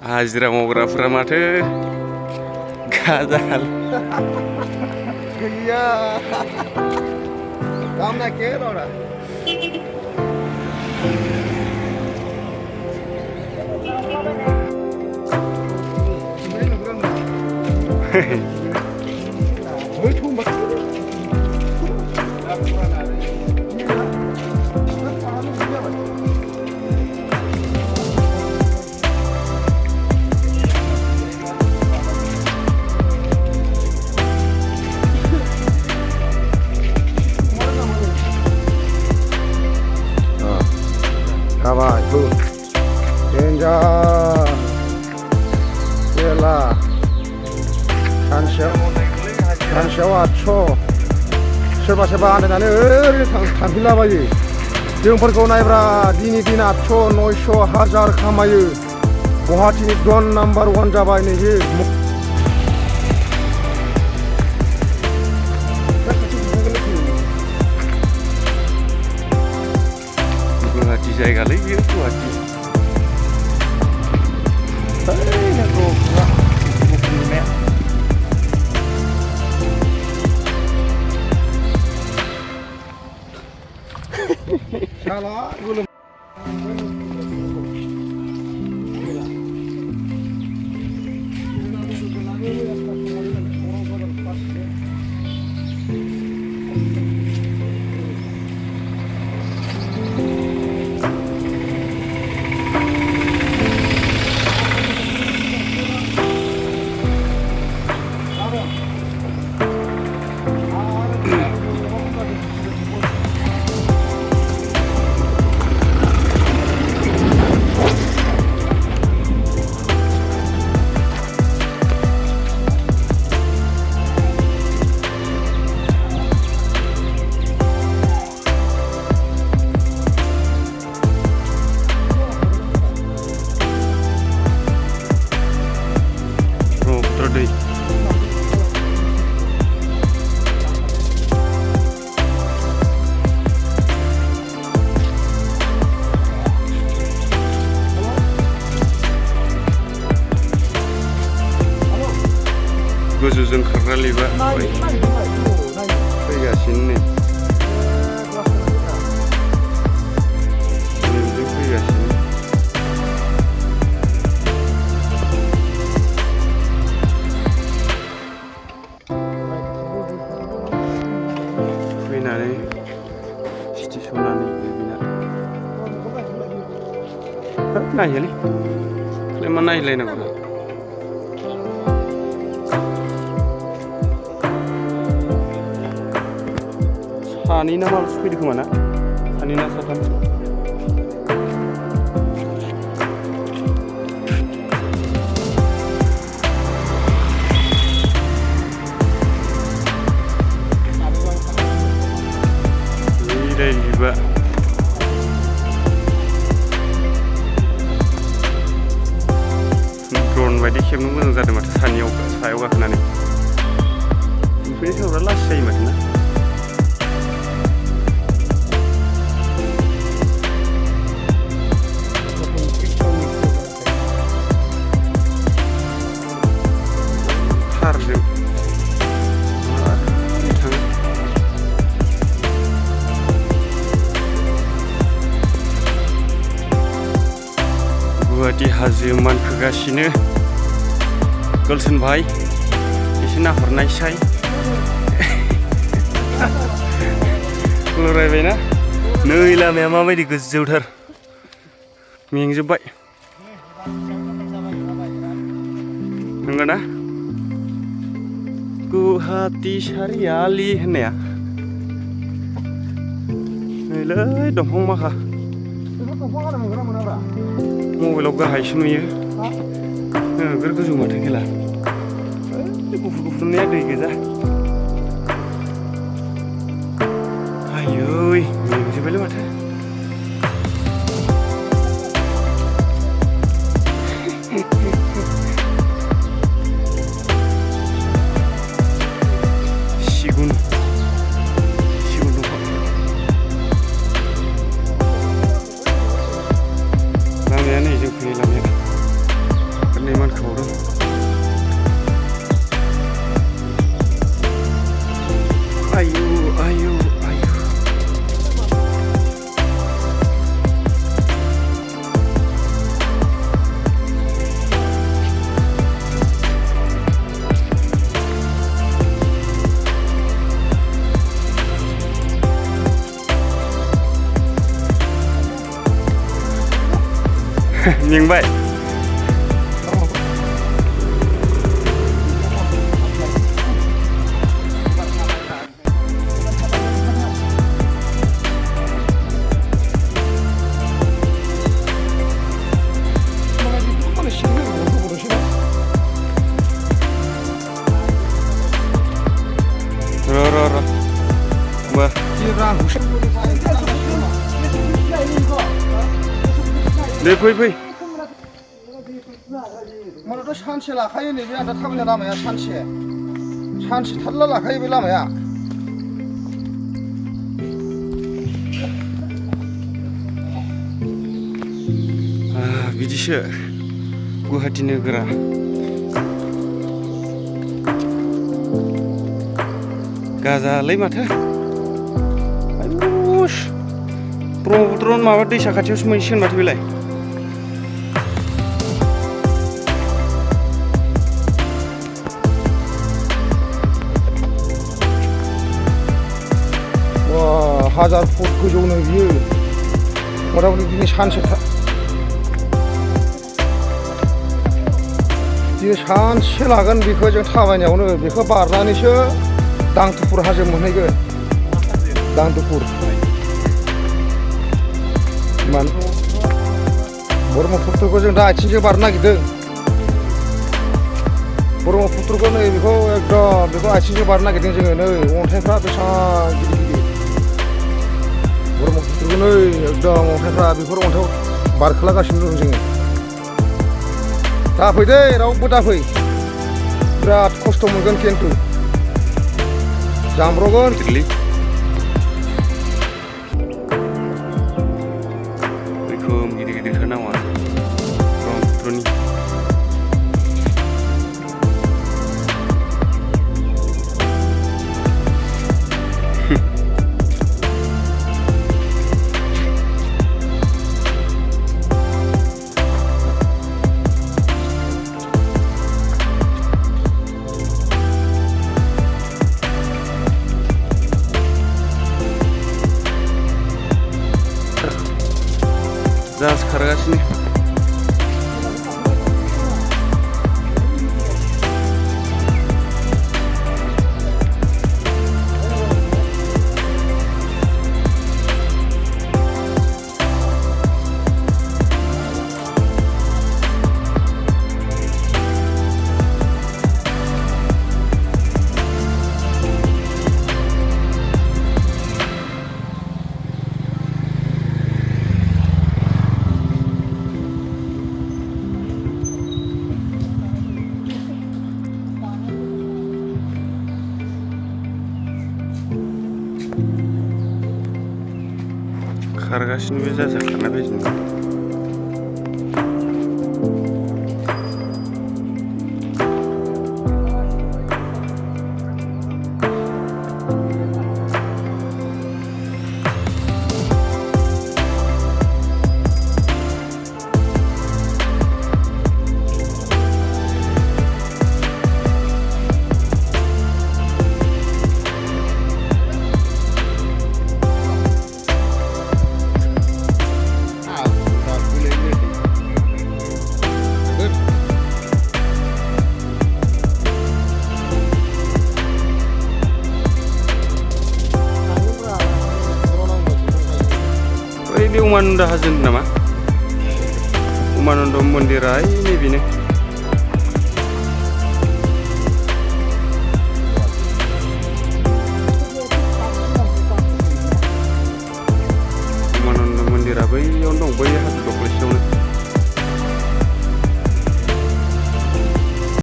हाजिरा मावग्राफोरा माथो गाजाल गैया काम नागिर र' Давай, тут. Деньжан. Ела. सानसेयाव 800 सोरबा सोरबा आन्दायनानै ओरैनो थांफिनलाबायो जोंफोरखौ नायब्रा दिनै दिन 800 900 1000 खामायो गुवाहाटीनि डन नाम्बार 1 जाबाय नैबे गुवाहाटी जायगालै बेयो गुवाहाटी Salah, belum. गोजौजों खारग्रा लिबा फैगासिनो नै बेजों फैगासिनो फैनानै स्टेसनानै बेना नायहैलै मा नायहैलायनांगौ सानै ना मालसो फैदों खोमा ना सानै ना साथाम जिबा ड्रन बायदि खेबनो मोजां जादों माथो सायाव गाखोनानै बेफोरनि सायावब्ला लासै जायो माथो ना गुवाहाटी हाजो मानखोगासिनो गोलसन भाई एसे नाहरनायसाय लरायबायना नै लामाया माबायदि गोजौथार मेंजोब्बाय नंगौ ना गुवाहाटी सारियालि होननाया नैलै दंफां माखा मबाइलाव गाहायसो नुयो नोगोर गोजौ माथो खेला गुफुर गुफुरनाया दै गोजा आयै मेंजोब्बायलै माथो सिगुन दंफां लामाया नै जों फैनाय लामाया बावदों आयु आयु आयु मेंबाय र Mbah. दे फै फै मानोथ' सानसे लाखायो नैबे आंदा थाबायनाय लामाया सानसे थारला लाखायो बे लामाया बिदिसो गुवाहाटि नोगोरा गाजालै माथो आयुस ब्रह्मपुत्र माबा दैसा खाथियावसो मोनसिगोन माथो बेलाय हाजार फुट गोजौनो बियो मथा-मथि दिनै सानसे लागोन बेखौ जों थाबायनायावनो बेखौ बारनानैसो दांदुफुर हाजो मोनहैगोन दांदुफुर ब्रह्मपुत्रखौ जों दा आथिंजों बारनो नागिरदों ब्रह्मपुत्रखौ नै बेखौ एकदम बेखौ आथिंजों बारनो नागिरदों जोङो नै अन्थाइफ्रा बेसेबां गिदिर ब्रह्मपुत्रखौ नै एकदम अन्थाइफ्रा बेफोर अन्थाइआव बारखोलागासिनो दं जोङो दाफै दे रावबो दाफै बिराद खस्थ' मोनगोन खिन्थु जामब्रगोन रोखोम गिदिर नावा ब्रह्मपुत्रनि जाहाज खारगासिनो खारगासिनो बे जाहाजा खारनाय बायदिनो उमानन्द हाजो नामा उमानन्द मन्दिरा ओइ नैबेनो